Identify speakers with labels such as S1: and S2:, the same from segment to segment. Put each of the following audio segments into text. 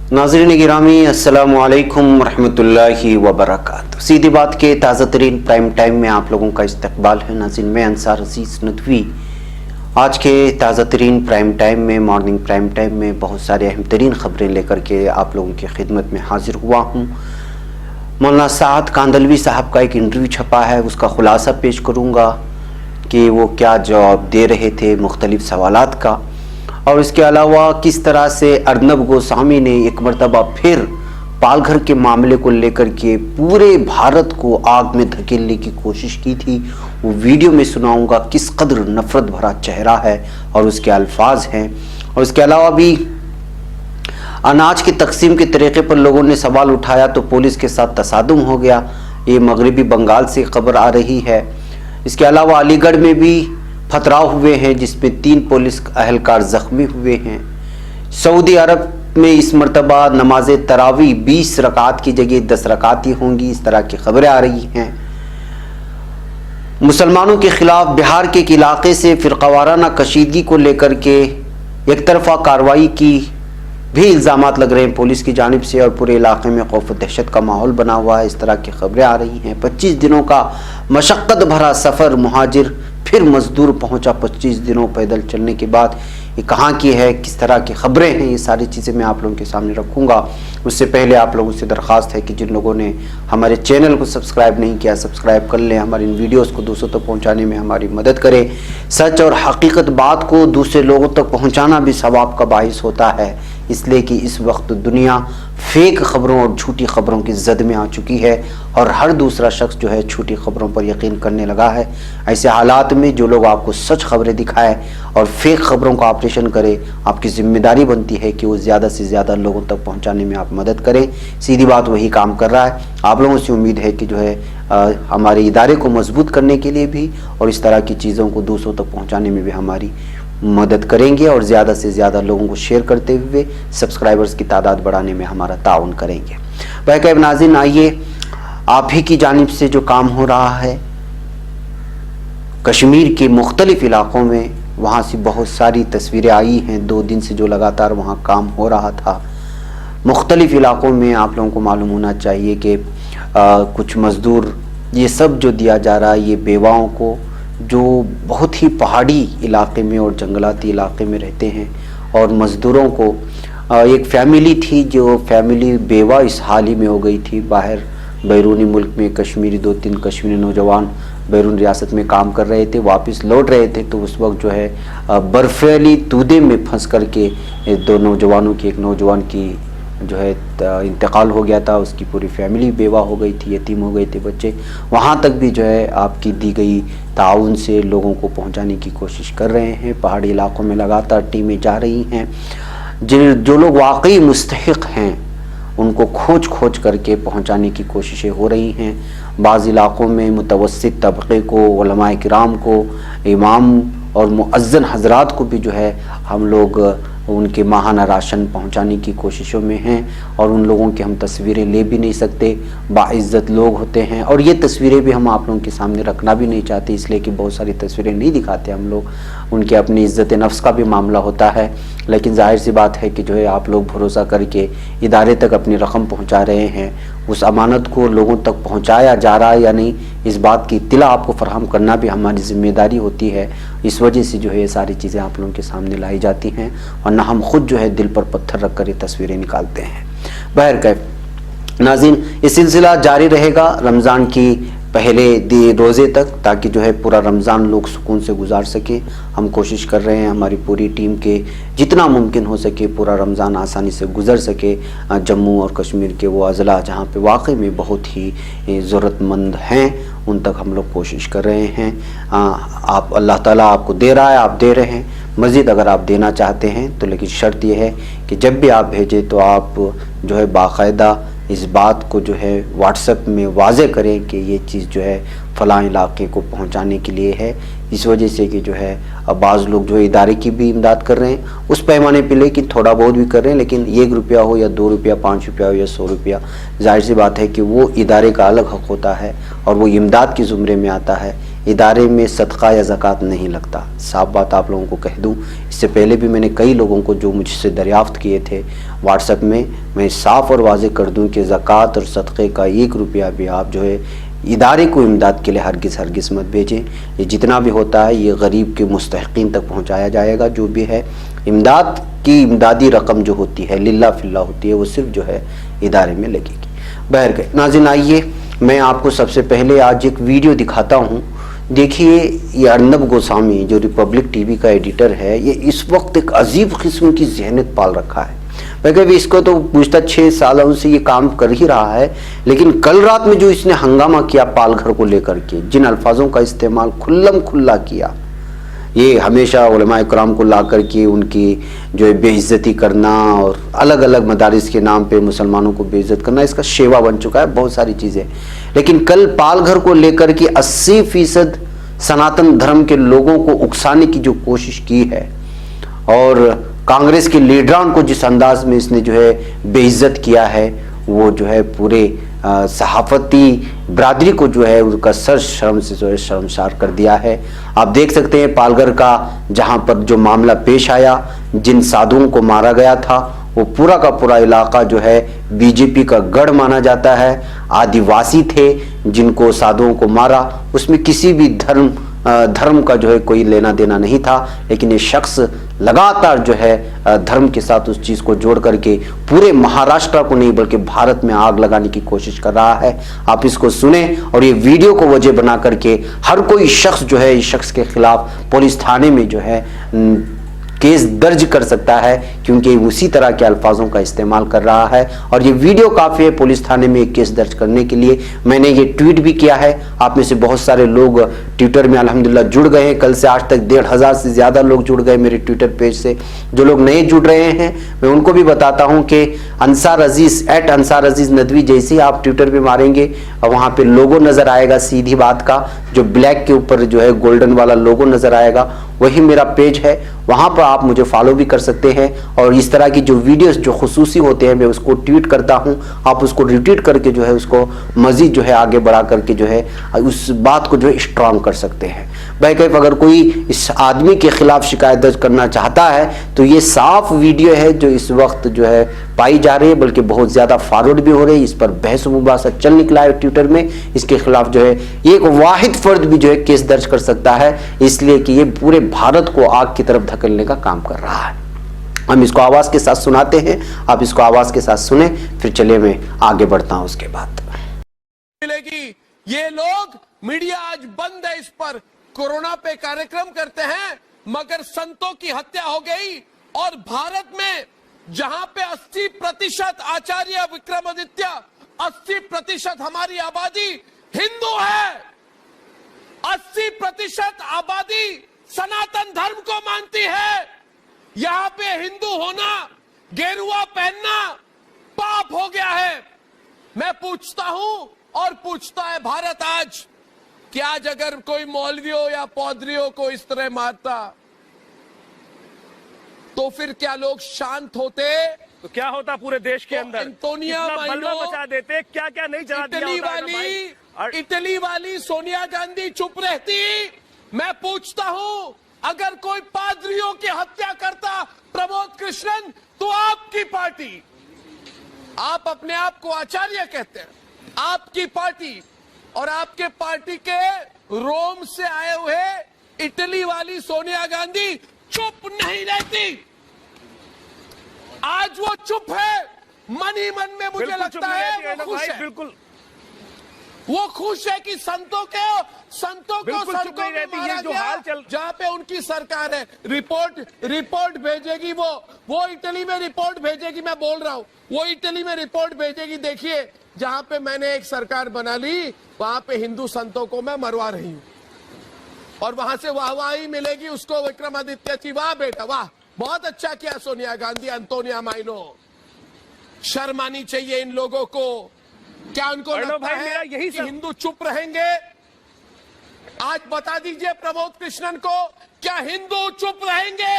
S1: नाज़रीन गिरामी अस्सलामु अलैकुम रहमतुल्लाहि वबरकातुहू। सीधी बात के ताज़ा तरीन प्राइम टाइम में आप लोगों का इस्तकबाल है। नाज़रीन मैं अंसार अजीज़ नदवी आज के ताज़ा तरीन प्राइम टाइम में मॉर्निंग प्राइम टाइम में बहुत सारे अहम तरीन ख़बरें लेकर के आप लोगों की खिदमत में हाजिर हुआ हूँ। मौलाना साद कांदलवी साहब का एक इंटरव्यू छपा है, उसका खुलासा पेश करूँगा कि वो क्या जवाब दे रहे थे मुख्तलिफ सवालात का, और इसके अलावा किस तरह से अर्नब गोस्वामी ने एक मरतबा फिर पालघर के मामले को लेकर के पूरे भारत को आग में धकेलने की कोशिश की थी। वो वीडियो में सुनाऊंगा किस कदर नफरत भरा चेहरा है और उसके अल्फाज हैं। और इसके अलावा भी अनाज की तकसीम के तरीके पर लोगों ने सवाल उठाया तो पुलिस के साथ तसादुम हो गया। ये मगरबी बंगाल से खबर आ रही है। इसके अलावा अलीगढ़ में भी पथराव हुए हैं जिसमें 3 पुलिस अहलकार जख्मी हुए हैं। सऊदी अरब में इस मरतबा नमाज तरावी 20 रकात की जगह 10 रकात ही होंगी, इस तरह की खबरें आ रही हैं। मुसलमानों के खिलाफ बिहार के एक इलाके से फिरकावाराना कशीदगी को लेकर के एक तरफा कार्रवाई की भी इल्ज़ामात लग रहे हैं पुलिस की जानिब से, और पूरे इलाके में खौफ दहशत का माहौल बना हुआ है। इस तरह की खबरें आ रही हैं। 25 दिनों का मशक्क़त भरा सफ़र, मुहाजिर फिर मजदूर पहुंचा 25 दिनों पैदल चलने के बाद। ये कहाँ की है, किस तरह की खबरें हैं, ये सारी चीज़ें मैं आप लोगों के सामने रखूँगा। उससे पहले आप लोगों से दरख्वास्त है कि जिन लोगों ने हमारे चैनल को सब्सक्राइब नहीं किया सब्सक्राइब कर लें, हमारी इन वीडियोस को दूसरों तक पहुंचाने में हमारी मदद करें। सच और हकीकत बात को दूसरे लोगों तक पहुंचाना भी सवाब का बाइस होता है, इसलिए कि इस वक्त दुनिया फेक खबरों और झूठी खबरों की जद में आ चुकी है और हर दूसरा शख्स जो है झूठी खबरों पर यकीन करने लगा है। ऐसे हालात में जो लोग आपको सच खबरें दिखाए और फेक खबरों का ऑपरेशन करे, आपकी जिम्मेदारी बनती है कि वो ज़्यादा से ज़्यादा लोगों तक पहुंचाने में आप मदद करें। सीधी बात वही काम कर रहा है। आप लोगों से उम्मीद है कि जो है हमारे इदारे को मजबूत करने के लिए भी और इस तरह की चीज़ों को दूसरों तक पहुँचाने में भी हमारी मदद करेंगे और ज़्यादा से ज़्यादा लोगों को शेयर करते हुए सब्सक्राइबर्स की तादाद बढ़ाने में हमारा ताउन करेंगे। बहरकैफ नाज़रीन, आइए आप ही की जानिब से जो काम हो रहा है कश्मीर के मुख्तलिफ इलाक़ों में, वहाँ से बहुत सारी तस्वीरें आई हैं 2 दिन से जो लगातार वहाँ काम हो रहा था मुख्तलिफ इलाक़ों में। आप लोगों को मालूम होना चाहिए कि कुछ मज़दूर, ये सब जो दिया जा रहा है ये बेवाओं को जो बहुत ही पहाड़ी इलाके में और जंगलाती इलाके में रहते हैं, और मज़दूरों को एक फ़ैमिली थी जो फ़ैमिली बेवा इस हाल ही में हो गई थी। बाहर बैरूनी मुल्क में कश्मीरी 2-3 कश्मीरी नौजवान बैरून रियासत में काम कर रहे थे, वापस लौट रहे थे तो उस वक्त जो है बर्फ़ीली तूदे में फंस कर के 2 नौजवानों की, एक नौजवान की जो है इंतकाल हो गया था। उसकी पूरी फैमिली बेवा हो गई थी, यतीम हो गए थे बच्चे। वहाँ तक भी जो है आपकी दी गई ताउन से लोगों को पहुँचाने की कोशिश कर रहे हैं। पहाड़ी इलाकों में लगातार टीमें जा रही हैं। जो लोग वाकई मुस्तहिक हैं उनको खोज खोज करके पहुँचाने की कोशिशें हो रही हैं। बाज़ इलाक़ों में मुतवस्सित तबक़े को, उलमाए किराम को, इमाम और मुअज्जिन हज़रात को भी जो है हम लोग उनके माहाना राशन पहुंचाने की कोशिशों में हैं, और उन लोगों की हम तस्वीरें ले भी नहीं सकते। बाइज़्ज़त लोग होते हैं और ये तस्वीरें भी हम आप लोगों के सामने रखना भी नहीं चाहते, इसलिए कि बहुत सारी तस्वीरें नहीं दिखाते हम लोग। उनके अपनी इज़्ज़त नफ्स का भी मामला होता है, लेकिन जाहिर सी बात है कि जो है आप लोग भरोसा करके इदारे तक अपनी रकम पहुँचा रहे हैं। उस अमानत को लोगों तक पहुँचाया जा रहा है या नहीं, इस बात की इत्तला आपको फराहम करना भी हमारी ज़िम्मेदारी होती है। इस वजह से जो है ये सारी चीज़ें आप लोगों के सामने लाई जाती हैं, वरना हम खुद जो है दिल पर पत्थर रख कर ये तस्वीरें निकालते हैं। बहरकैफ नाज़रीन, ये सिलसिला जारी रहेगा रमज़ान की पहले रोज़े तक, ताकि जो है पूरा रमज़ान लोग सुकून से गुजार सके। हम कोशिश कर रहे हैं हमारी पूरी टीम के जितना मुमकिन हो सके पूरा रमज़ान आसानी से गुजर सके। जम्मू और कश्मीर के वो अज़ला जहाँ पे वाकई में बहुत ही ज़रूरतमंद हैं उन तक हम लोग कोशिश कर रहे हैं। आप अल्लाह ताला आपको दे रहा है, आप दे रहे हैं। मज़ीद अगर आप देना चाहते हैं तो लेकिन शर्त यह है कि जब भी आप भेजें तो आप जो है बाकायदा इस बात को जो है व्हाट्सएप में वाज़े करें कि ये चीज़ जो है फ़लाँ इलाके को पहुंचाने के लिए है। इस वजह से कि जो है अब बाज़ लोग जो है इदारे की भी इमदाद कर रहे हैं उस पैमाने पे, लेकिन थोड़ा बहुत भी कर रहे हैं, लेकिन 1 रुपया हो या 2 रुपया, 5 रुपया हो या 100 रुपया, जाहिर सी बात है कि वो इदारे का अलग हक़ होता है और वो इमदाद के ज़ुमरे में आता है। ادارے میں صدقہ یا زکوٰۃ نہیں لگتا. صاف بات آپ لوگوں کو کہہ دوں, اس سے پہلے بھی میں نے کئی لوگوں کو جو مجھ سے دریافت کیے تھے واٹس ایپ میں صاف اور واضح کر دوں کہ زکوٰۃ اور صدقے کا 1 روپیہ بھی آپ جو ہے ادارے کو امداد کے لیے ہرگز مت بھیجیں. یہ جتنا بھی ہوتا ہے یہ غریب کے مستحقین تک پہنچایا جائے گا. جو بھی ہے امداد کی امدادی رقم جو ہوتی ہے للہ فی اللہ ہوتی ہے, وہ صرف جو ہے ادارے میں لگے گی. بہرکیف ناظرین, آئیے میں آپ کو سب سے پہلے آج ایک ویڈیو دکھاتا ہوں. دیکھیے یہ ارنب گوسوامی جو ریپبلک ٹی وی کا ایڈیٹر ہے, یہ اس وقت ایک عجیب قسم کی ذہنیت پال رکھا ہے. بلکہ اس کو تو گزشتہ 6 سالوں سے یہ کام کر ہی رہا ہے, لیکن کل رات میں جو اس نے ہنگامہ کیا پال گھر کو لے کر کے, جن الفاظوں کا استعمال کھلم کھلا کیا, یہ ہمیشہ علماء کرام کو لا کر کے ان کی جو ہے بے عزتی کرنا اور الگ الگ مدارس کے نام پہ مسلمانوں کو بے عزت کرنا, اس کا شیوا بن چکا ہے بہت ساری چیزیں. لیکن کل پال گھر کو لے کر کے 80% سناتن دھرم کے لوگوں کو اکسانے کی جو کوشش کی ہے, اور کانگریس کے لیڈران کو جس انداز میں اس نے جو ہے بے عزت کیا ہے, وہ جو ہے پورے صحافتی برادری کو جو ہے ان کا سر شرم سے جو ہے شرمسار کر دیا ہے. آپ دیکھ سکتے ہیں پالگھر کا جہاں پر جو معاملہ پیش آیا, جن سادھوؤں کو مارا گیا تھا, وہ پورا کا پورا علاقہ جو ہے بی جے پی کا گڑھ مانا جاتا ہے. آدیواسی تھے جن کو سادھوؤں کو مارا, اس میں کسی بھی دھرم کا جو ہے کوئی لینا دینا نہیں تھا, لیکن یہ شخص لگاتار جو ہے دھرم کے ساتھ اس چیز کو جوڑ کر کے پورے مہاراشٹر کو نہیں بلکہ بھارت میں آگ لگانے کی کوشش کر رہا ہے. آپ اس کو سنیں اور یہ ویڈیو کو وجہ بنا کر کے ہر کوئی شخص جو ہے اس شخص کے خلاف پولیس تھانے میں جو ہے کیس درج کر سکتا ہے, کیونکہ اسی طرح کے الفاظوں کا استعمال کر رہا ہے. اور یہ ویڈیو کافی ہے پولیس تھانے میں ایک کیس درج کرنے کے لیے. میں نے یہ ٹویٹ بھی کیا ہے, آپ میں سے بہت سارے لوگ ٹویٹر میں الحمدللہ جڑ گئے ہیں. کل سے آج تک 1500 سے زیادہ لوگ جڑ گئے میرے ٹویٹر پیج سے. جو لوگ نئے جڑ رہے ہیں میں ان کو بھی بتاتا ہوں کہ انصار عزیز @انصار عزیز ندوی جیسے ہی آپ ٹویٹر پہ ماریں گے وہاں پہ لوگو نظر آئے گا, سیدھی بات کا جو بلیک کے اوپر جو ہے گولڈن والا لوگو نظر آئے گا, وہی میرا پیج ہے. وہاں پر آپ مجھے فالو بھی کر سکتے ہیں, اور اس طرح کی جو ویڈیوز جو خصوصی ہوتے ہیں میں اس کو ٹویٹ کرتا ہوں, آپ اس کو ریٹویٹ کر کے جو ہے اس کو مزید جو ہے آگے بڑھا کر کے جو ہے اس بات کو جو ہے اسٹرانگ کر سکتے ہیں. بہرکیف اگر کوئی اس آدمی کے خلاف شکایت درج کرنا چاہتا ہے تو یہ صاف ویڈیو ہے جو اس وقت جو ہے پائی جا رہی ہے, بلکہ بہت زیادہ فارورڈ بھی ہو رہی ہے. اس پر بحث و مباحثہ چل نکلا ہے ٹویٹر میں. اس کے خلاف جو ہے ایک واحد فرد بھی جو ہے کیس درج کر سکتا ہے, اس لیے کہ یہ پورے بھارت کو آگ کی طرف دھکیلنے کا کام کر رہا ہے. ہم اس کو آواز کے ساتھ سناتے ہیں, آپ اس کو آواز کے ساتھ سنیں, پھر چلے میں آگے بڑھتا ہوں اس کے بعد.
S2: ملے گی. یہ لوگ میڈیا آج بند ہے, اس پر کورونا پہ کارکرم کرتے ہیں, مگر سنتوں کی ہتیا ہو گئی. اور بھارت میں جہاں پہ 80% آچاریہ وکرمادتیہ 80% ہماری آبادی ہندو ہے, 80% آبادی سناتن دھرم کو مانتی ہے. یہاں پہ ہندو ہونا, گیروا پہننا پاپ ہو گیا ہے. میں پوچھتا ہوں اور پوچھتا ہے بھارت آج کہ آج اگر کوئی مولویوں یا پادریوں کو اس طرح مارتا تو پھر کیا لوگ شانت ہوتے؟
S3: تو کیا ہوتا پورے دیش کے اندر؟
S2: انتونیا
S3: بلوا مچا دیتے, کیا کیا نہیں جلا دیا ہوتا.
S2: اٹلی والی سونیا گاندھی چپ رہتی. میں پوچھتا ہوں اگر کوئی پادریوں کی ہتیا کرتا پرمود کرشنن تو آپ کی پارٹی, آپ اپنے آپ کو آچاریہ کہتے ہیں, آپ کی پارٹی اور آپ کے پارٹی کے روم سے آئے ہوئے اٹلی والی سونیا گاندھی چپ نہیں رہتی. آج وہ چپ ہے, من ہی من میں مجھے لگتا ہے وہ خوش ہے.
S3: بالکل
S2: وہ خوش ہے کہ سنتوں کو سڑکوں میں مارا گیا, جہاں پہ ان کی سرکار ہے. رپورٹ بھیجے گی, وہ اٹلی میں رپورٹ بھیجے گی. میں بول رہا ہوں وہ اٹلی میں رپورٹ بھیجے گی. دیکھیے جہاں پہ میں نے ایک سرکار بنا لی وہاں پہ ہندو سنتوں کو میں مروا رہی ہوں, اور وہاں سے واہواہی ملے گی اس کو وکرمادتیہ جی, واہ بیٹا واہ, بہت اچھا کیا سونیا گاندھی, انتونیا مائنو. شرم آنی چاہیے ان لوگوں کو. کیا ان کو لگتا ہے کہ ہندو چپ رہیں گے؟ آج بتا دیجئے پرمود کرشنن کو, کیا ہندو چپ رہیں گے؟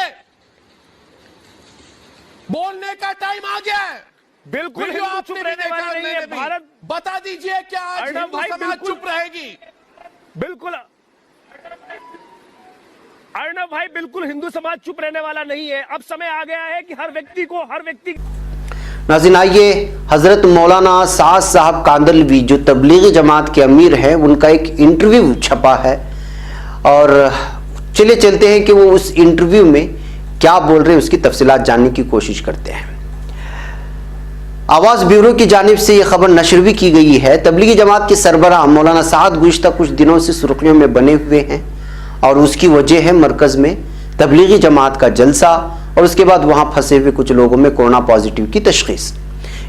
S2: بولنے کا ٹائم آ گیا ہے.
S3: بالکل ہندو چپ رہنے والی نہیں ہے.
S2: بتا دیجئے کیا آج ہندو سماج چپ رہے گی؟
S3: بالکل अर्णव भाई, बिल्कुल हिंदू समाज चुप रहने वाला नहीं है। अब समय आ गया है कि हर व्यक्ति
S1: नाज़रीन, आइए हजरत मौलाना साद साहब कांदलवी जो तबलीगी जमात के अमीर हैं, उनका एक इंटरव्यू छपा है और चले चलते हैं कि वो उस इंटरव्यू में क्या बोल रहे हैं, उसकी तफसीलात जानने की कोशिश करते हैं। आवाज़ ब्यूरो की जानिब से यह खबर नशर भी की गई है। तबलीगी जमात के सरबराह मौलाना साद गुज़िश्ता कुछ दिनों से सुर्खियों में बने हुए हैं और उसकी वजह है मरकज़ में तबलीगी जमात का जलसा और उसके बाद वहां फंसे हुए कुछ लोगों में कोरोना पॉजिटिव की तशखीस।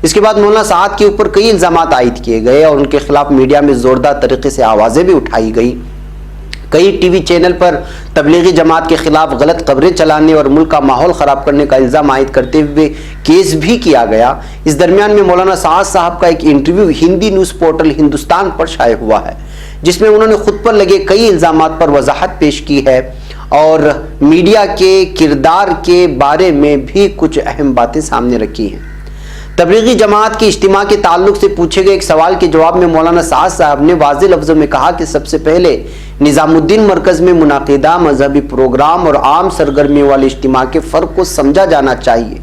S1: इसके बाद मौलाना साद के ऊपर कई इल्जामात आयद किए गए और उनके खिलाफ मीडिया में जोरदार तरीके से आवाज़ें भी उठाई गई। कई टीवी चैनल पर तबलीगी जमात के खिलाफ गलत खबरें चलाने और मुल्क का माहौल ख़राब करने का इल्ज़ाम आयद करते हुए केस भी किया गया। इस दरमियान में मौलाना साद साहब का एक interview Hindi news portal Hindustan पर शाये हुआ है, जिसमें उन्होंने खुद पर लगे कई इल्ज़ामात पर वजाहत पेश की है और मीडिया के किरदार के बारे में भी कुछ अहम बातें सामने रखी हैं। तबलीगी जमात के इज्तिमा के ताल्लुक से पूछे गए एक सवाल के जवाब में मौलाना साद साहब ने वाज़ेह लफ्ज़ों में कहा कि सबसे पहले निज़ामुद्दीन मरकज़ में मुनाकिदा मजहबी प्रोग्राम और आम सरगर्मियों वाले इज्तिमा के फ़र्क को समझा जाना चाहिए।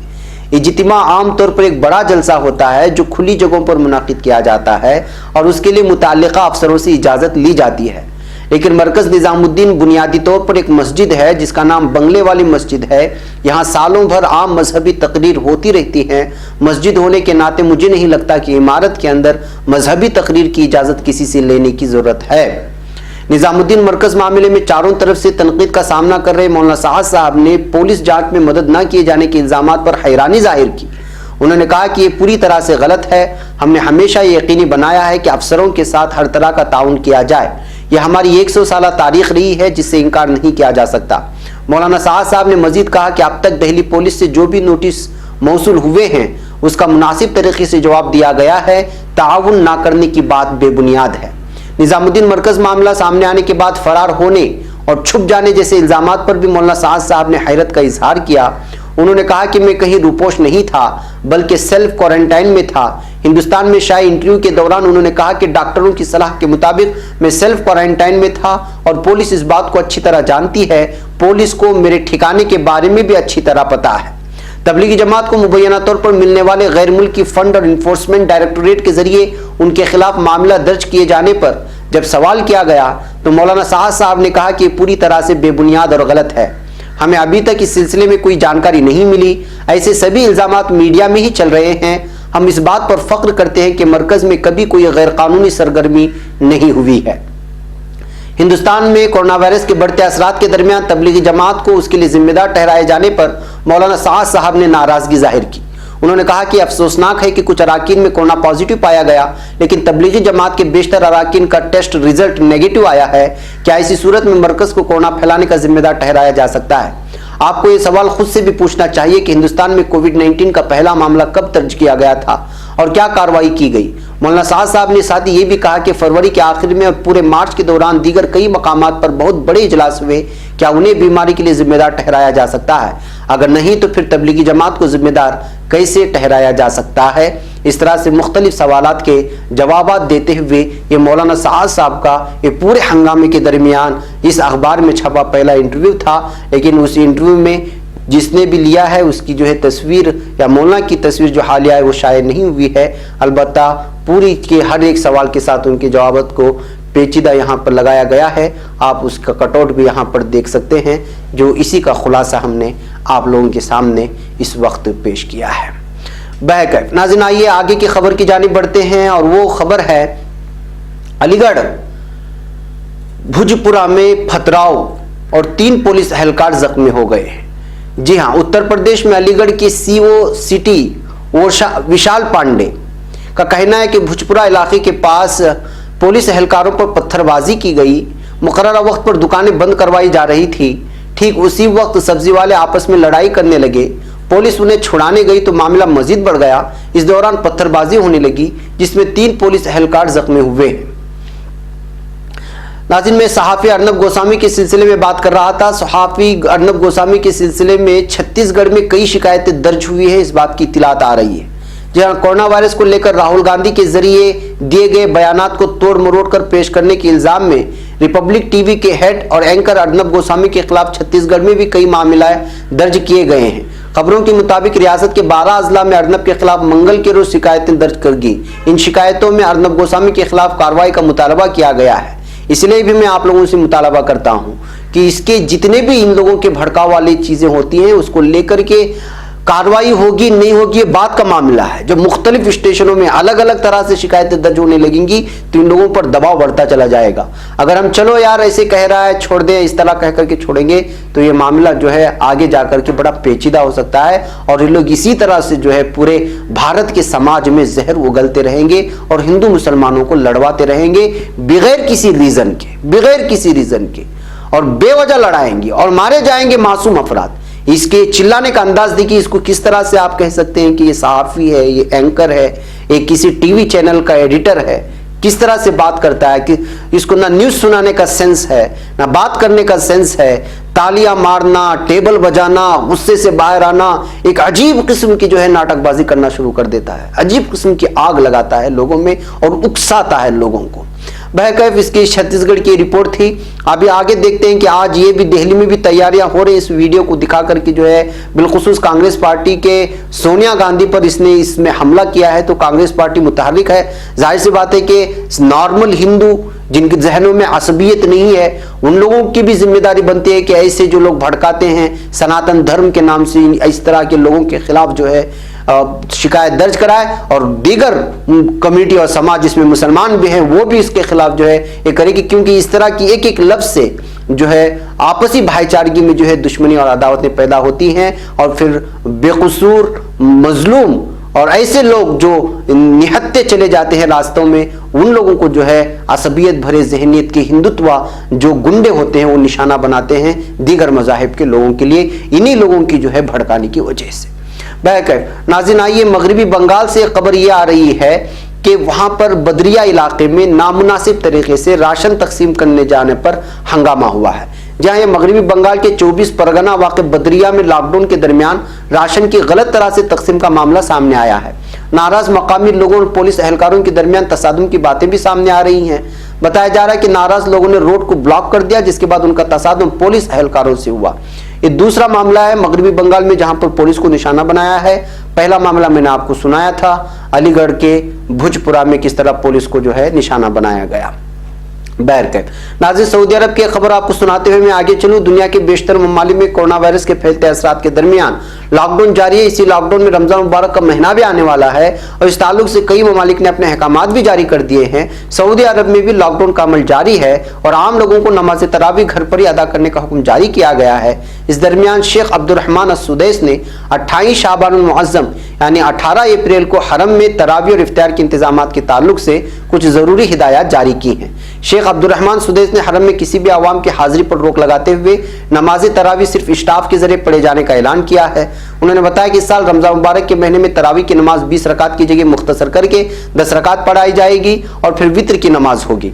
S1: इज्तिमा आम तौर पर एक बड़ा जलसा होता है जो खुली जगहों पर मुनाकिद किया जाता है और उसके लिए मुताल्लिक़ा अफसरों से इजाज़त ली जाती है, लेकिन मरकज़ निज़ामुद्दीन बुनियादी तौर पर एक मस्जिद है जिसका नाम बंगले वाली मस्जिद है। यहाँ सालों भर आम मजहबी तकरीर होती रहती हैं। मस्जिद होने के नाते मुझे नहीं लगता कि इमारत के अंदर मजहबी तकरीर की इजाज़त किसी से लेने की ज़रूरत है। निज़ामुद्दीन मरकज़ मामले में चारों तरफ से तनकीद का सामना कर रहे मौलाना साद साहब ने पुलिस जांच में मदद न किए जाने के इल्ज़ामात पर हैरानी जाहिर की। उन्होंने कहा कि ये पूरी तरह से गलत है। हमने हमेशा ये यकीनी बनाया है कि अफसरों के साथ हर तरह का ताउन किया जाए। यह हमारी 100 साल तारीख रही है जिससे इनकार नहीं किया जा सकता। मौलाना साद साहब ने मजीद कहा कि अब तक दिल्ली पुलिस से जो भी नोटिस मौसूल हुए हैं उसका मुनासिब तरीके से जवाब दिया गया है। ताउन ना करने की बात बेबुनियाद है। निज़ामुद्दीन मरकज़ मामला सामने आने के बाद फरार होने और छुप जाने जैसे इल्ज़ामात पर भी मौलाना साद साहब ने हैरत का इजहार किया। उन्होंने कहा कि मैं कहीं रूपोश नहीं था बल्कि सेल्फ क्वारंटाइन में था। हिंदुस्तान में शाये इंटरव्यू के दौरान उन्होंने कहा कि डॉक्टरों की सलाह के मुताबिक मैं सेल्फ क्वारंटाइन में था और पुलिस इस बात को अच्छी तरह जानती है। पुलिस को मेरे ठिकाने के बारे में भी अच्छी तरह पता है। तबलीगी जमात को मुबैना तौर पर मिलने वाले गैर मुल्की फंड और इन्फोर्समेंट डायरेक्टोरेट के जरिए उनके खिलाफ मामला दर्ज किए जाने पर जब सवाल किया गया तो मौलाना साद साहब ने कहा कि पूरी तरह से बेबुनियाद और गलत है। हमें अभी तक इस सिलसिले में कोई जानकारी नहीं मिली। ऐसे सभी इल्ज़ामात मीडिया में ही चल रहे हैं। हम इस बात पर फख्र करते हैं कि मरकज़ में कभी कोई गैर कानूनी सरगर्मी नहीं हुई है। हिंदुस्तान में कोरोना वायरस के बढ़ते असरात के दरमियान तबलीगी जमात को उसके लिए जिम्मेदार ठहराए जाने पर मौलाना साद साहब ने नाराज़गी जाहिर की। उन्होंने कहा कि अफसोसनाक है कि कुछ अराकीन में कोरोना पॉजिटिव पाया गया, लेकिन तबलीगी जमात के बेशतर अराकीन का टेस्ट रिजल्ट नेगेटिव आया है। क्या ऐसी सूरत में मरकज़ को कोरोना फैलाने का जिम्मेदार ठहराया जा सकता है? आपको ये सवाल खुद से भी पूछना चाहिए कि हिंदुस्तान में कोविड-19 का पहला मामला कब दर्ज किया गया था और क्या कार्रवाई की गई। मौलाना साद साहब ने साथ ही ये भी कहा कि फरवरी के आखिर में और पूरे मार्च के दौरान दीगर कई मकामात पर बहुत बड़े इजलास हुए। क्या उन्हें बीमारी के लिए जिम्मेदार ठहराया जा सकता है? अगर नहीं तो फिर तबलीगी जमात को जिम्मेदार कैसे ठहराया जा सकता है? इस तरह से मुख्तलिफ सवालात के जवाबात देते हुए ये मौलाना साद साहब का ये पूरे हंगामे के दरमियान इस अखबार में छपा पहला इंटरव्यू था। लेकिन उस इंटरव्यू में जिसने भी लिया है उसकी जो है तस्वीर या मौलाना की तस्वीर जो हालिया है वो शाये नहीं हुई है। अलबत्ता पूरी के हर एक सवाल के साथ उनके जवाबात को पेचीदा यहाँ पर लगाया गया है। आप उसका कटआउट भी यहाँ पर देख सकते हैं, जो इसी का खुलासा हमने आप लोगों के सामने इस वक्त पेश किया है। बहरकैफ नाज़रीन, आइए आगे की खबर की जानिब बढ़ते हैं और वो खबर है अलीगढ़ भुजपुरा में पथराव और 3 पुलिस एहलकार जख्मी हो गए। जी हाँ, उत्तर प्रदेश में अलीगढ़ के सीओ सिटी विशाल पांडे का कहना है कि भुजपुरा इलाके के पास पुलिस एहलकारों पर पत्थरबाजी की गई। मुकर्ररा वक्त पर दुकानें बंद करवाई जा रही थी। ठीक उसी वक्त सब्जी वाले आपस में लड़ाई करने लगे। पुलिस उन्हें छुड़ाने गई तो मामला मजीद बढ़ गया। इस दौरान पत्थरबाजी होने लगी जिसमें 3 पुलिस एहलकार जख्मी हुए। नाज़रीन, मैं सहाफ़ी अर्नब गोस्वामी के सिलसिले में बात कर रहा था। सहाफ़ी अर्नब गोस्वामी के सिलसिले में छत्तीसगढ़ में कई शिकायतें दर्ज हुई है, इस बात की इत्तलात आ रही है। जहां कोरोना वायरस को लेकर राहुल गांधी के जरिए दिए गए बयानात को तोड़ मरोड़ कर पेश करने के इल्जाम में रिपब्लिक टीवी के हेड और एंकर अर्नब गोस्वामी के खिलाफ छत्तीसगढ़ में भी कई मामले दर्ज किए गए हैं। खबरों के मुताबिक रियासत के 12 अजला में अर्नब के खिलाफ मंगल के रोज शिकायतें दर्ज कर गई। इन शिकायतों में अर्नब गोस्वामी के खिलाफ कार्रवाई का मुतालबा किया गया है। इसलिए भी मैं आप लोगों से मुतालबा करता हूं कि इसके जितने भी इन लोगों के भड़काव वाली चीजें होती हैं उसको लेकर के कार्रवाई होगी नहीं होगी, ये बात का मामला है। जब मुख्तलिफ स्टेशनों में अलग अलग तरह से शिकायतें दर्ज होने लगेंगी तो इन लोगों पर दबाव बढ़ता चला जाएगा। अगर हम चलो यार ऐसे कह रहा है छोड़ दें, इस तरह कह करके छोड़ेंगे तो ये मामला जो है आगे जाकर के बड़ा पेचीदा हो सकता है और ये लोग इसी तरह से जो है पूरे भारत के समाज में जहर उगलते रहेंगे और हिंदू मुसलमानों को लड़वाते रहेंगे बगैर किसी रीजन के और बेवजह लड़ाएंगे और मारे जाएंगे मासूम अफराद। इसके चिल्लाने का अंदाज देखिए, इसको किस तरह से आप कह सकते हैं कि ये सहाफी है, ये एंकर है, ये किसी टीवी चैनल का एडिटर है, किस तरह से बात करता है कि इसको ना न्यूज सुनाने का सेंस है ना बात करने का सेंस है। तालियां मारना, टेबल बजाना, गुस्से से बाहर आना, एक अजीब किस्म की जो है नाटकबाजी करना शुरू कर देता है, अजीब किस्म की आग लगाता है लोगों में और उकसाता है लोगों को। बहरकैफ इसकी छत्तीसगढ़ की रिपोर्ट थी। अभी आगे देखते हैं कि आज ये भी दिल्ली में भी तैयारियां हो रही। इस वीडियो को दिखा करके जो है बिलखुसूस कांग्रेस पार्टी के सोनिया गांधी पर इसमें हमला किया है तो कांग्रेस पार्टी मुतहर्रिक है। जाहिर सी बात है कि नॉर्मल हिंदू जिनके जहनों में असबियत नहीं है उन लोगों की भी जिम्मेदारी बनती है कि ऐसे जो लोग भड़काते हैं सनातन धर्म के नाम से इस तरह के लोगों के खिलाफ जो है शिकायत दर्ज कराए और दीगर कम्युनिटी और समाज जिसमें मुसलमान भी हैं वो भी इसके खिलाफ जो है ये करेगी, क्योंकि इस तरह की एक एक लफ्ज से जो है आपसी भाईचारगी में जो है दुश्मनी और अदावतें पैदा होती हैं और फिर बेकसूर मजलूम और ऐसे लोग जो निहत्ते चले जाते हैं रास्तों में उन लोगों को जो है असबियत भरे जहनियत के हिंदुत्व जो गुंडे होते हैं वो निशाना बनाते हैं दीगर मजाहिब के लोगों के लिए, इन्हीं लोगों की जो है भड़काने की वजह से। बहरकैफ नाज़रीन आइए मगरबी बंगाल से खबर ये आ रही है कि वहां पर बदरिया इलाके में नामुनासिब तरीके से राशन तकसीम करने जाने पर हंगामा हुआ है। जहां ये मगरबी बंगाल के 24 परगना वाक़े बदरिया में लॉकडाउन के दरमियान राशन की गलत तरह से तकसीम का मामला सामने आया है। नाराज मकामी लोगों और पुलिस एहलकारों के दरमियान तसादुम की बातें भी सामने आ रही हैं। बताया जा रहा है कि नाराज लोगों ने रोड को ब्लॉक कर दिया जिसके बाद उनका तसादुम पुलिस एहलकारों से हुआ। ये दूसरा मामला है मगरबी बंगाल में जहां पर पुलिस को निशाना बनाया है। पहला मामला मैंने आपको सुनाया था अलीगढ़ के भुजपुरा में किस तरह पुलिस को जो है निशाना बनाया गया। बहरकैफ नाज़रीन सऊदी अरब की खबर आपको सुनाते हुए मैं आगे चलूं। दुनिया के बेशतर ममालिक में कोरोना वायरस के फैलते असरात के दरमियान लॉकडाउन जारी है। इसी लॉकडाउन में रमजान मुबारक का महीना भी आने वाला है और इस ताल्लुक से कई ममालिक ने अपने अहकामात भी जारी कर दिए हैं। सऊदी अरब में भी लॉकडाउन का अमल जारी है और आम लोगों को नमाज तरावी घर पर ही अदा करने का हुक्म जारी किया गया है। इस दरमियान शेख अब्दुर्रहमान अस-सुदैस ने 28 शाबानुल मुअज्जम यानी 18 अप्रैल को हरम में तरावी और इफ्तार के इंतजामात के ताल्लुक से कुछ जरूरी हिदायत जारी की हैं। शेख अब्दुर्रहमान सुदैस ने हरम में किसी भी आवाम की हाजिरी पर रोक लगाते हुए नमाज तरावी सिर्फ स्टाफ के जरिए पढ़े जाने का ऐलान किया है। उन्होंने बताया कि इस साल रमजान मुबारक के महीने में तरावी की नमाज 20 रकात की जगह मुख्तसर करके 10 रकात पढ़ाई जाएगी और फिर वित्र की नमाज होगी।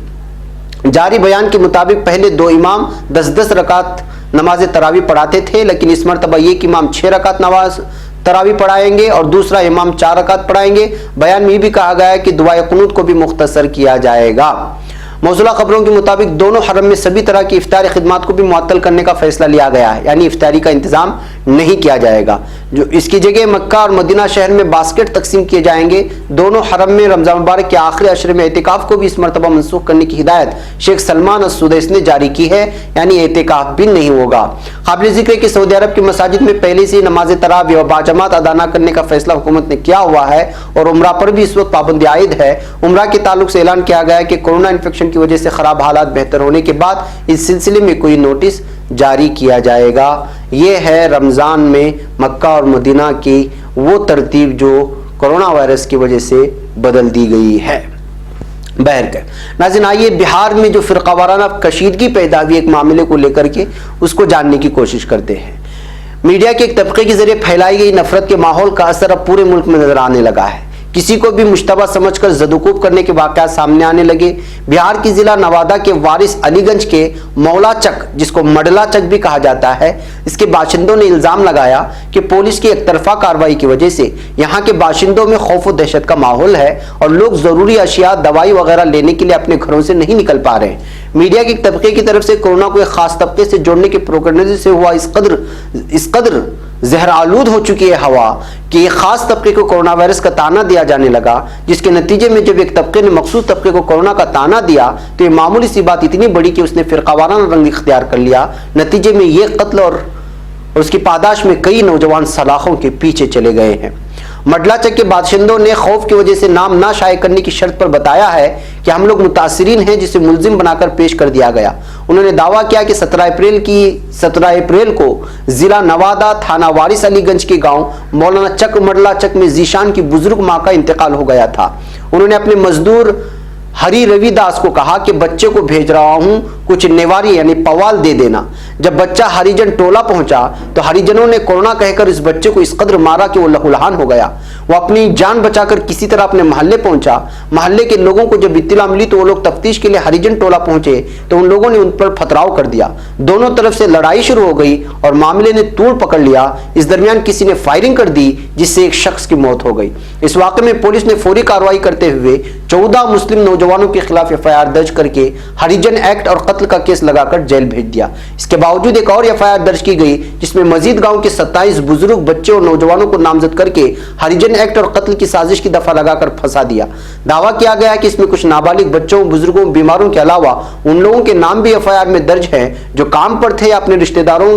S1: जारी बयान के मुताबिक पहले 2 इमाम 10-10 रकात नमाज तरावी पढ़ाते थे, लेकिन इस मरतबा एक इमाम 6 रकात नमाज तरावी पढ़ाएंगे और दूसरा इमाम 4 रकात पढ़ाएंगे। बयान में भी कहा गया है कि दुआए कुनूत को भी मुख्तसर किया जाएगा। मौजूदा खबरों के मुताबिक दोनों हरम में सभी तरह की इफ्तारी खिदमात को भी मुअत्तल करने का फैसला लिया गया है, यानी इफ्तारी का इंतजाम नहीं किया जाएगा। जो इसकी जगह मक्का और मदीना शहर में बास्केट तकसीम किए जाएंगे। दोनों हरम में रमजान मुबारक के आखिरी अशरे में एतिकाफ को भी इस मरतबा मनसूख करने की हिदायत शेख सलमान अस-सुदैस ने जारी की है, यानी एतिकाफ भी नहीं होगा। काबिल जिक्र है कि सऊदी अरब की मसाजिद में पहले से नमाज तरावी व बाजमात अदा न करने का फैसला हुकूमत ने किया हुआ है और उम्रा पर भी इस वक्त पाबंदी आयद है। उम्रा के ताल्लुक से ऐलान किया गया है कि कोरोना इन्फेक्शन की वजह से खराब हालात बेहतर होने के बाद इस सिलसिले में कोई नोटिस जारी किया जाएगा। ये है रमजान में मक्का और मदीना की वो तरतीब जो कोरोना वायरस की वजह से बदल दी गई है। बहरकैफ नाज़रीन आइए बिहार में जो फिरकावाराना कशीदगी पैदा हुई एक मामले को लेकर के उसको जानने की कोशिश करते हैं। मीडिया के एक तबके के जरिए फैलाई गई नफरत के माहौल का असर अब पूरे मुल्क में नजर आने लगा है। किसी को भी मुश्तबा समझकर ज़दुकूब करने के वाक़यात सामने आने लगे। बिहार की ज़िला नवादा के वारिस अलीगंज के मौला चक, जिसको मडला चक भी कहा जाता है, इसके बाशिंदों ने इल्ज़ाम लगाया कि पुलिस की एकतरफा कार्रवाई की वजह से यहाँ के बाशिंदों में खौफ और दहशत का माहौल है और लोग ज़रूरी अशिया, दवाई वगैरह लेने के लिए अपने घरों से नहीं निकल पा रहे हैं। मीडिया के तबके की तरफ से कोरोना को एक खास तबके से जोड़ने के प्रोपेगेंडा से हुआ इस कदर जहर आलूद हो चुकी है हवा कि एक खास तबके को कोरोना वायरस का ताना दिया जाने लगा, जिसके नतीजे में जब एक तबके ने मखसूस तबके को कोरोना का ताना दिया तो ये मामूली सी बात इतनी बड़ी कि उसने फिरकावाराना रंग इख्तियार कर लिया। नतीजे में ये कत्ल और उसकी पादाश में कई नौजवान सलाखों के पीछे चले गए हैं। मडला चक के बाशिंदों ने खौफ की वजह से नाम ना शाये करने की शर्त पर बताया है कि हम लोग मुतासिरीन हैं, जिसे मुलजिम बनाकर पेश कर दिया गया। उन्होंने दावा किया कि 17 अप्रैल को जिला नवादा थाना वारिस अलीगंज के गांव मौलाना चक मडला चक में जीशान की बुजुर्ग मां का इंतकाल हो गया था। उन्होंने अपने मजदूर हरी रविदास को कहा कि बच्चे को भेज रहा हूं, कुछ नेवारी यानी पवाल दे देना। जब बच्चा हरिजन टोला पहुंचा तो हरिजनों ने कोरोना कहकर इस बच्चे को इस कदर मारा कि वो लहूलुहान हो गया। वो अपनी जान बचाकर किसी तरह अपने मोहल्ले पहुंचा। मोहल्ले के लोगों को जब इत्तला मिली तो वो लोग तफ्तीश के लिए हरिजन टोला पहुंचे तो उन लोगों ने उन पर पथराव कर दिया। दोनों तरफ से लड़ाई शुरू हो गई और मामले ने तूड़ पकड़ लिया। इस दरमियान किसी ने फायरिंग कर दी, जिससे एक शख्स की मौत हो गई। इस वाक़े में पुलिस ने फौरी कार्रवाई करते हुए 14 मुस्लिम नौजवानों के खिलाफ FIR दर्ज करके हरिजन एक्ट और कत्ल का केस लगाकर जेल भेज दिया। इसके बावजूद एक और FIR दर्ज की गई, जिसमें मजीद गांव के 27 बुजुर्ग, बच्चे और नौजवानों को नामजद करके हरिजन एक्ट और कत्ल की साजिश की दफा लगाकर फंसा दिया। दावा किया गया कि इसमें कुछ नाबालिग बच्चों, बुजुर्गों, बीमारों के अलावा उन लोगों के नाम भी FIR में दर्ज हैं जो काम पर थे या अपने रिश्तेदारों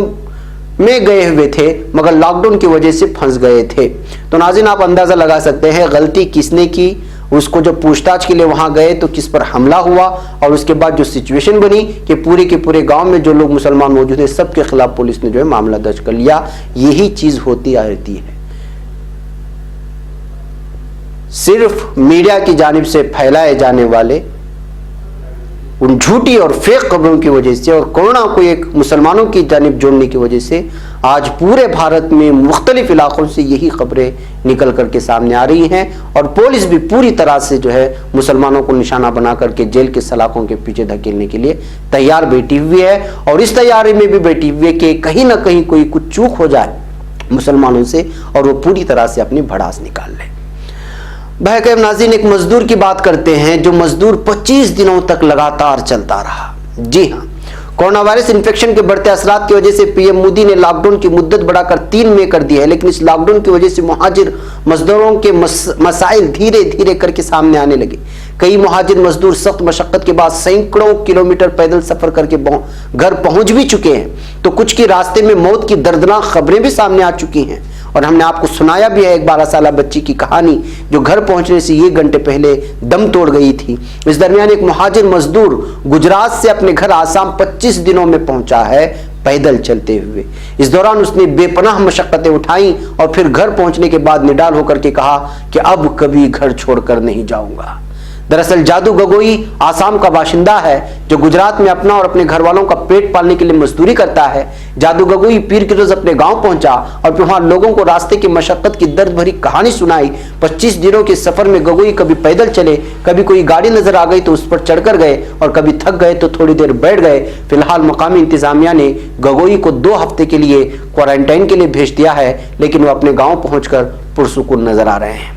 S1: में गए हुए थे मगर लॉकडाउन की वजह से फंस गए थे। तो नाज़रीन, आप अंदाजा लगा सकते हैं गलती किसने की। उसको जब पूछताछ के लिए वहां गए तो किस पर हमला हुआ और उसके बाद जो सिचुएशन बनी कि पूरे के पूरे गांव में जो लोग मुसलमान मौजूद थे सबके खिलाफ पुलिस ने जो है मामला दर्ज कर लिया। यही चीज होती रहती है। सिर्फ मीडिया की जानिब से फैलाए जाने वाले उन झूठी और फेक खबरों की वजह से और कोरोना को एक मुसलमानों की जानिब जोड़ने की वजह से आज पूरे भारत में मुख्तलिफ इलाकों से यही खबरें निकल करके सामने आ रही हैं और पुलिस भी पूरी तरह से जो है मुसलमानों को निशाना बना करके जेल के सलाखों के पीछे धकेलने के लिए तैयार बैठी हुई है। और इस तैयारी में भी बैठी हुई है कि कहीं ना कहीं कोई कुछ चूक हो जाए मुसलमानों से और वो पूरी तरह से अपनी भड़ास निकाल ले। बहरकैफ नाज़रीन, एक मजदूर की बात करते हैं जो मजदूर 25 दिनों तक लगातार चलता रहा। जी हाँ, कोरोना वायरस इन्फेक्शन के बढ़ते असरात की वजह से PM मोदी ने लॉकडाउन की मुद्दत बढ़ाकर 3 मई कर दी है, लेकिन इस लॉकडाउन की वजह से मुहाजिर मजदूरों के मसाइल धीरे धीरे करके सामने आने लगे। कई मुहाजिर मजदूर सख्त मशक्कत के बाद सैकड़ों किलोमीटर पैदल सफर करके घर पहुंच भी चुके हैं, तो कुछ की रास्ते में मौत की दर्दनाक खबरें भी सामने आ चुकी हैं। और हमने आपको सुनाया भी है एक 12 साल बच्ची की कहानी जो घर पहुंचने से ये घंटे पहले दम तोड़ गई थी। इस दरमियान एक मुहाजिर मजदूर गुजरात से अपने घर आसाम 25 दिनों में पहुंचा है पैदल चलते हुए। इस दौरान उसने बेपनाह मशक्कतें उठाई और फिर घर पहुंचने के बाद निडाल होकर के कहा कि अब कभी घर छोड़कर नहीं जाऊंगा। दरअसल जादू गगोई आसाम का बाशिंदा है जो गुजरात में अपना और अपने घर वालों का पेट पालने के लिए मजदूरी करता है। जादू गगोई पीर की रोज अपने गांव पहुंचा और फिर वहां लोगों को रास्ते की मशक्कत की दर्द भरी कहानी सुनाई। 25 दिनों के सफर में गगोई कभी पैदल चले, कभी कोई गाड़ी नजर आ गई तो उस पर चढ़कर गए और कभी थक गए तो थोड़ी देर बैठ गए। फिलहाल मकामी इंतजामिया ने गगोई को 2 हफ्ते के लिए क्वारंटाइन के लिए भेज दिया है, लेकिन वो अपने गाँव पहुंचकर पुरसुकून नजर आ रहे हैं।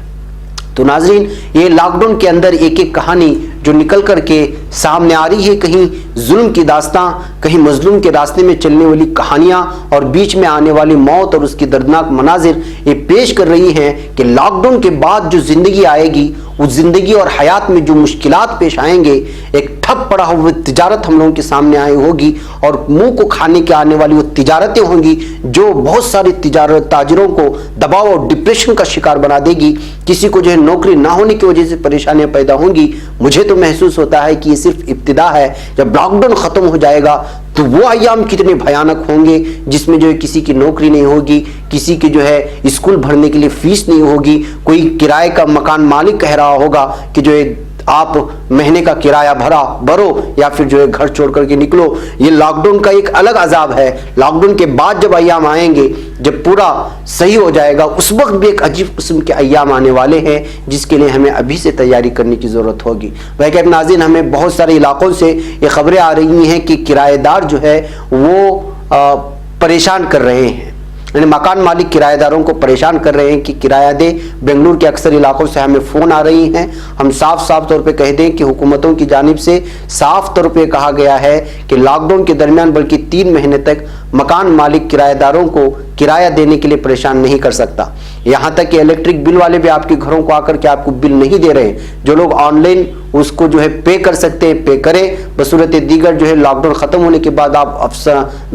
S1: तो नाजरीन, ये लॉकडाउन के अंदर एक एक कहानी जो निकल करके सामने आ रही है, कहीं जुल्म की दास्तां, कहीं मजलूम के रास्ते में चलने वाली कहानियां और बीच में आने वाली मौत और उसकी दर्दनाक मनाजिर ये पेश कर रही हैं कि लॉकडाउन के बाद जो जिंदगी आएगी उस जिंदगी और हयात में जो मुश्किलात पेश आएंगे, एक ठप पड़ा हुआ तिजारत हम लोगों के सामने आई होगी और मुंह को खाने के आने वाली वो तिजारतें होंगी जो बहुत सारी ताजिरों को दबाव और डिप्रेशन का शिकार बना देगी। किसी को जो है नौकरी ना होने की वजह से परेशानियां पैदा होंगी। मुझे तो महसूस होता है कि ये सिर्फ इब्तिदा है। जब लॉकडाउन खत्म हो जाएगा तो वो अय्याम कितने भयानक होंगे जिसमें जो है किसी की नौकरी नहीं होगी, किसी की जो है स्कूल भरने के लिए फीस नहीं होगी, कोई किराए का मकान मालिक कह रहा होगा कि जो है آپ مہینے کا کرایہ بھرو یا پھر جو ہے گھر چھوڑ کر کے نکلو. یہ لاک ڈاؤن کا ایک الگ عذاب ہے. لاک ڈاؤن کے بعد جب ایام آئیں گے, جب پورا صحیح ہو جائے گا, اس وقت بھی ایک عجیب قسم کے ایام آنے والے ہیں جس کے لیے ہمیں ابھی سے تیاری کرنے کی ضرورت ہوگی. بھائی ناظرین, ہمیں بہت سارے علاقوں سے یہ خبریں آ رہی ہیں کہ کرایہ دار جو ہے وہ پریشان کر رہے ہیں, یعنی مکان مالک کرایہ داروں کو پریشان کر رہے ہیں کہ کرایہ دے. بنگلور کے اکثر علاقوں سے ہمیں فون آ رہی ہیں. ہم صاف طور پہ کہہ دیں کہ حکومتوں کی جانب سے صاف طور پہ کہا گیا ہے کہ لاک ڈاؤن کے درمیان بلکہ 3 مہینے تک مکان مالک کرایہ داروں کو کرایہ دینے کے لیے پریشان نہیں کر سکتا. یہاں تک کہ الیکٹرک بل والے بھی آپ کے گھروں کو آ کر کے آپ کو بل نہیں دے رہے ہیں. جو لوگ آن لائن اس کو جو ہے پے کر سکتے ہیں پے کریں. بصورت دیگر جو ہے لاک ڈاؤن ختم ہونے کے بعد آپ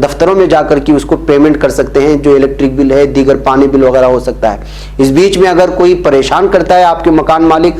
S1: دفتروں میں جا کر کے اس کو پیمنٹ کر سکتے ہیں, جو الیکٹرک بل ہے, دیگر پانی بل وغیرہ ہو سکتا ہے. اس بیچ میں اگر کوئی پریشان کرتا ہے آپ کے مکان مالک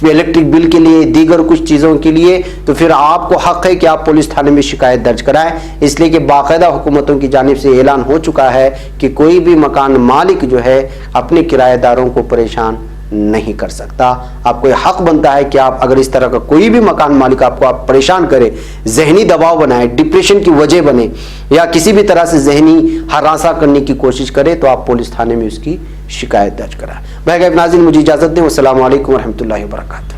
S1: الیکٹرک بل کے لیے, دیگر کچھ چیزوں کے لیے, تو پھر آپ کو حق ہے کہ آپ پولیس تھانے میں شکایت درج کرائیں. اس لیے کہ باقاعدہ حکومتوں کی جانب سے اعلان ہو چکا ہے کہ کوئی بھی مکان مالک جو ہے اپنے کرایہ داروں کو پریشان نہیں کر سکتا. آپ کو یہ حق بنتا ہے کہ آپ اگر اس طرح کا کوئی بھی مکان مالک آپ کو پریشان کرے, ذہنی دباؤ بنائے, ڈپریشن کی وجہ بنے, یا کسی بھی طرح سے ذہنی ہراساں کرنے کی کوشش کرے, تو آپ پولیس تھانے میں اس کی شکایت درج کرائیں. بھائی ناظرین, مجھے اجازت دیں. والسلام علیکم ورحمۃ اللہ وبرکاتہ.